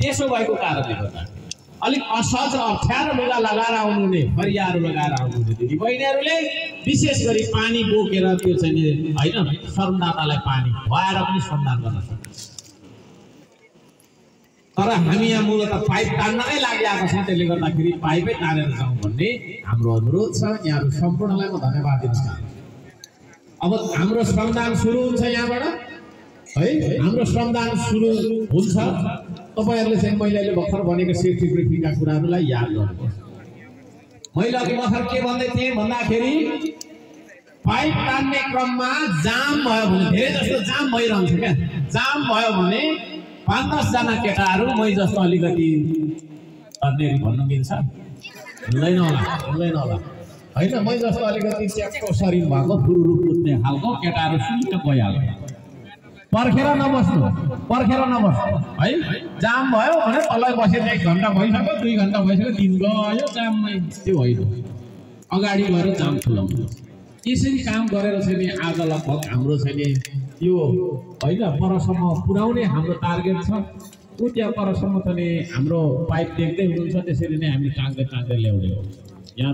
त्यसो भएको कारणले गर्दा अलिक असहज अप्ठ्यारो लुगा लगाएर आउनुहुने फरियाहरू लगाएर आउनुहुने दिदीबहिनीहरूले विशेष गरी पानी बोकेर त्यो चाहिँ होइन श्रमदातालाई पानी खुवाएर पनि श्रमदान गर्न सक्छ। तर हामी यहाँ मूलतः पाइप तान्नमै लागिआएको छौँ, त्यसले गर्दाखेरि पाइपै तानेर जाउँ भन्ने हाम्रो अनुरोध छ। यहाँहरू सम्पूर्णलाई म धन्यवाद दिन चाहन्छु। अब हाम्रो श्रमदान सुरु हुन्छ यहाँबाट है, हाम्रो श्रमदान सुरु हुन्छ। तपाईहरुले चाहिँ मैले अहिले भर्खर भनेको सेफ्टी ब्रिफिङका कुराहरूलाई याद गर्नुपर्छ। मैले अघि भर्खर के भन्दै थिएँ भन्दाखेरि पाइप तान्ने क्रममा जाम भयो भने धेरै जस्तो जाम भइरहन्छ क्या। जाम भयो भने 5-10 जना केटाहरू मै जस्तो अलिकति तर्नेरी भन्नु मिल्छ? मिल्दैन होला होइन, मै जस्तो अलिकति च्याक्को शरीर भएको फुरुरु कुद्ने खालको केटाहरू सुनिट गइहाल्छ। पर्खेर नबस्नु है। जाम भयो भने तलै बसेर 1 घण्टा भइसक्यो, 2 घण्टा भइसक्यो, 3 गयो जाममै, त्यो होइन। अगाडि गएर जाम खुलाउनु। यसरी काम गरेर चाहिँ नि आज लगभग हाम्रो चाहिँ नि यो होइन परसम्म पुर्याउने हाम्रो टार्गेट छ। ऊ त्यहाँ परसम्म त नि हाम्रो पाइप देख्दै हुनुहुन्छ, त्यसरी नै हामी टाँग्दै ल्याउने हो। यहाँ